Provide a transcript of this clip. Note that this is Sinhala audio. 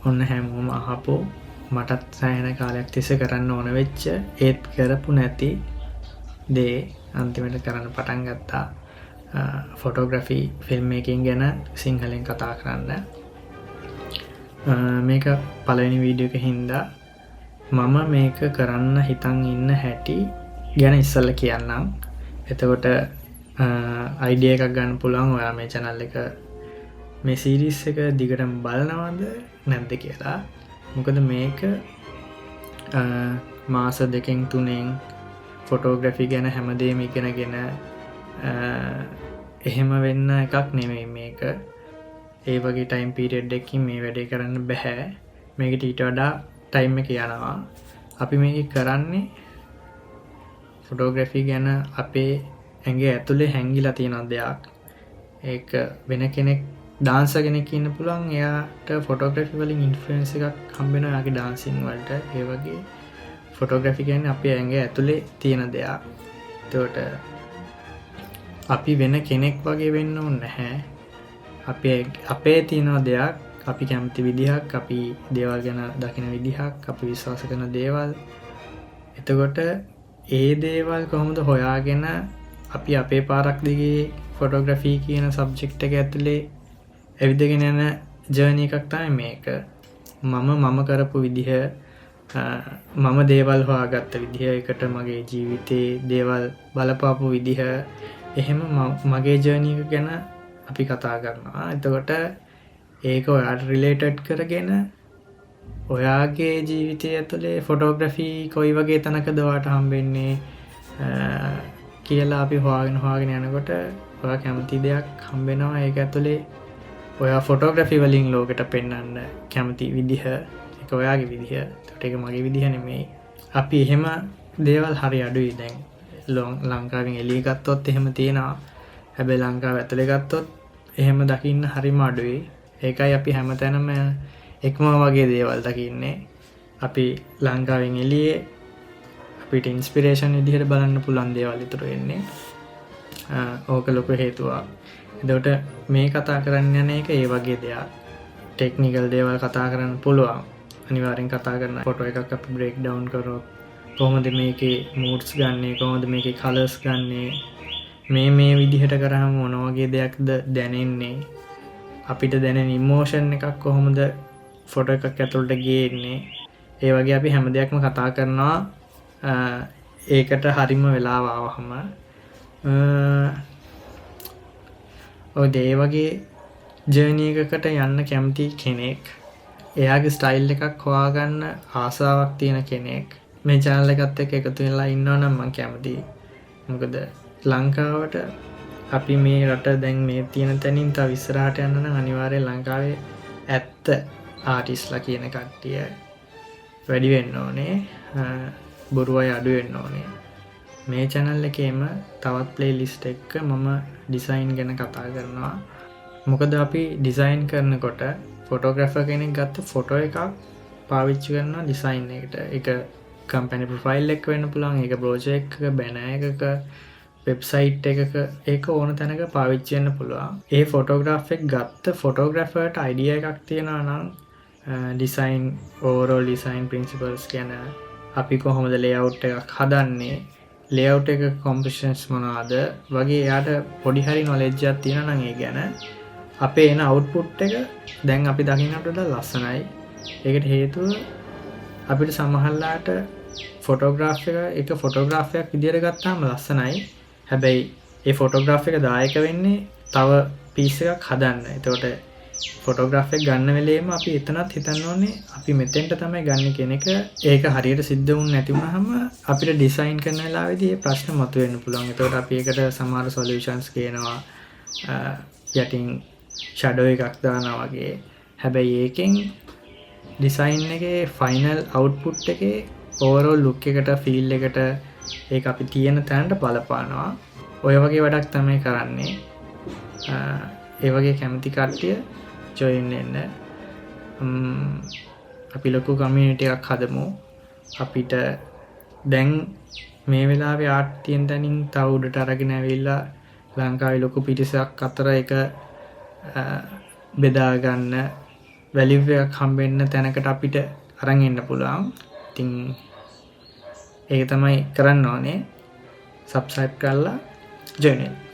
ඔන්න හැමෝම අහපු මටත් සෑහෙන කාලයක් තිස්සේ කරන්න ඕන වෙච්ච ඒත් කරපු නැති දේ අන්තිමට කරන්න පටන් ගත්තා. ෆොටෝග්‍රැෆි ෆිල්ම් මේකින් ගැන සිංහලෙන් කතා කරන්න. මේක පළවෙනි වීඩියෝ එක හින්දා මම මේක කරන්න හිතන් ඉන්න හැටි ගැන ඉස්සෙල්ලා කියන්නම්. එතකොට අයිඩියා එකක් ගන්න පුළුවන් ඔයා මේ channel එක මේ සීරීස් එක දිගටම බලනවද නැද්ද කියලා. මොකද මේක මාස 2-3 ෆොටෝග්‍රැෆි ගැන හැමදේම ඉගෙනගෙන එහෙම වෙන්න එකක් නෙමෙයි මේක. ඒ වගේ ටයිම් පීරියඩ් එකකින් මේ වැඩේ කරන්න බෑ. මේකට ඊට වඩා ටයිම් එක යනවා. අපි මේක කරන්නේ ෆොටෝග්‍රැෆි ගැන අපේ ඇඟේ ඇතුලේ හැංගිලා තියෙන දෙයක්. ඒක වෙන කෙනෙක් ඩාන්සර් කෙනෙක් ඉන්න පුළුවන්. එයාට ෆොටෝග්‍රැෆි වලින් ඉන්ෆ්ලුවන්ස් එකක් හම්බ වෙනවා එයාගේ ඩාන්සින් වලට. ඒ වගේ ෆොටෝග්‍රැෆි කියන්නේ අපේ ඇඟේ ඇතුලේ තියෙන දෙයක්. ඒකට අපි වෙන කෙනෙක් වගේ වෙන්න ඕනේ නැහැ. අපේ තියෙන දෙයක්, අපි කැමති විදිහක්, අපි දේවල් ගැන දකින විදිහක්, අපි විශ්වාස කරන දේවල්. එතකොට ඒ දේවල් කොහොමද හොයාගෙන අපි අපේ පාරක් දිගේ ෆොටෝග්‍රැෆි කියන සබ්ජෙක්ට් එක ඇතුලේ ඇවිදගෙන යන ජර්නි එකක් තමයි මේක. මම කරපු විදිහ, මම දේවල් හොයාගත්ත විදිහ, එකට මගේ ජීවිතේ දේවල් බලපාපු විදිහ, එහෙම මගේ ජර්නි එක ගැන අපි කතා කරනවා. එතකොට ඒක ඔයාට රිලේටඩ් කරගෙන ඔයාගේ ජීවිතය ඇතුලේ ෆොටෝග්‍රැෆි කොයි වගේ තැනකද ඔයාට හම්බෙන්නේ කියලා අපි හොයාගෙන යනකොට ඔයා කැමති දෙයක් හම්බෙනවා. ඒක ඇතුලේ ඔයා ෆොටෝග්‍රැෆි වලින් ලෝකෙට පෙන්වන්න කැමති විදිහ, ඒක ඔයාගේ විදිහ. ඒකට ඒක මගේ විදිහ නෙමෙයි. අපි එහෙම දේවල් හරි අඩුයි දැන්. ලංකාවෙන් එළිය ගත්තොත් එහෙම තියෙනවා. හැබැයි ලංකාව ඇතුලේ ගත්තොත් එහෙම දකින්න හරිම අඩුයි. ඒකයි අපි හැමතැනම එකම වගේ දේවල් දකින්නේ. අපි ලංකාවෙන් එළියේ අපිට ඉන්ස්පිරේෂන් විදිහට බලන්න පුළුවන් දේවල් ඉතුරු වෙන්නේ. ඕක ලොකු හේතුවක්. එතකොට මේ කතා කරන්න යන එක ඒ වගේ දෙයක්. ටෙක්නිකල් දේවල් කතා කරන්න පුළුවන්. අනිවාර්යෙන් කතා කරන ෆොටෝ එකක් අපි බ්‍රේක් ඩවුන් කරොත් කොහොමද මේකේ moods ගන්නෙ, කොහොමද මේකේ colors ගන්නෙ, මේ විදිහට කරාම මොන වගේ දෙයක්ද දැනෙන්නේ, අපිට දැනෙන ඉමෝෂන් එකක් කොහොමද ෆොටෝ එකක් ඇතුළට ගේන්නේ. ඒ වගේ අපි හැම දෙයක්ම කතා කරනවා. ඒකට හරිම වෙලාව ආවහම ඔය ඒ වගේ ජර්නි එකකට යන්න කැමති කෙනෙක්, එයාගේ ස්ටයිල් එකක් හොයාගන්න ආසාවක් තියෙන කෙනෙක් මේ channel එකත් එක්ක එකතු වෙලා ඉන්නවනම් මම කැමතියි. මොකද ලංකාවට අපි මේ රට දැන් මේ තියෙන තැනින් තව ඉස්සරහට යන්න නම් අනිවාර්යයෙන් ලංකාවේ ඇත්ත ආටිස්ලා කියන කට්ටිය වැඩි වෙන්න ඕනේ. බොරු අය අඩු වෙන්න ඕනේ. මේ channel එකේම තවත් playlist එකක මම ඩිසයින් ගැන කතා කරනවා. මොකද අපි ඩිසයින් කරනකොට ෆොටෝග්‍රැෆර් කෙනෙක් ගත්ත ෆොටෝ එකක් පාවිච්චි කරනවා ඩිසයින් එකට. ඒක කම්පැනි ප්‍රොෆයිල් එක වෙන්න පුළුවන්, ඒක බ්‍රෝෂර් එකක, බැනර් එකක, වෙබ්සයිට් එකක, ඒක ඕන තැනක පාවිච්චි වෙන්න පුළුවන්. ඒ ෆොටෝග්‍රාෆ් එක ගත්ත ෆොටෝග්‍රැෆර්ට අයිඩියා එකක් තියෙනවා නම් ඩිසයින්, ඕවරෝල් ඩිසයින් ප්‍රින්සිපල්ස් ගැන, අපි කොහොමද ලේඅවුට් එකක් හදන්නේ, ලේඅවුට් එක කොම්පොසිෂන්ස් මොනවාද වගේ එයාට පොඩි හරි නොලෙජ් එකක් තියෙනවා නම් ඒ ගැන අපේ එන අවුට්පුට් එක දැන් අපි දකින්නට වඩා ලස්සනයි. ඒකට හේතුව අපිට සමහරලාට ෆොටෝග්‍රාෆ් එක ෆොටෝග්‍රාෆ් එකක් විදියට ගත්තාම ලස්සනයි. හැබැයි ඒ ෆොටෝග්‍රාෆ් එක දායක වෙන්නේ තව පීස් එකක් හදන්න. එතකොට ෆොටෝග්‍රාෆ් එක ගන්න වෙලේම අපි එතනත් හිතන්න ඕනේ අපි මෙතෙන්ට තමයි ගන්න කියන එක. ඒක හරියට සිද්ධ වුණ නැති වුනහම අපිට ඩිසයින් කරන වෙලාවේදී මේ ප්‍රශ්න මතුවෙන්න පුළුවන්. එතකොට අපි ඒකට සමහර සොලියුෂන්ස් කියනවා. යටින් ෂැඩෝ එකක් දානවා වගේ. හැබැයි ඒකෙන් ඩිසයින් එකේ ෆයිනල් අවුට්පුට් එකේ ඕවරෝල් ලුක් එකට, ෆීල් එකට, ඒක අපි තියෙන තැනට බලපානවා. ඔය වගේ වැඩක් තමයි කරන්නේ. ඒ වගේ කැමති කට්ටිය ජොයින් වෙන්න. අපි ලොකු කමියුනිටි එකක් හදමු. අපිට දැන් මේ වෙලාවේ ආර්ට් තියෙන තැනින් තව උඩට අරගෙන ඇවිල්ලා ලංකාවේ ලොකු පිරිසක් අතර එක බෙදා ගන්න වැලිව් එකක් හම්බෙන්න තැනකට අපිට අරන් එන්න පුළුවන්. ඉතින් ඒක තමයි කරන්න ඕනේ. subscribe කරලා join වෙන්න.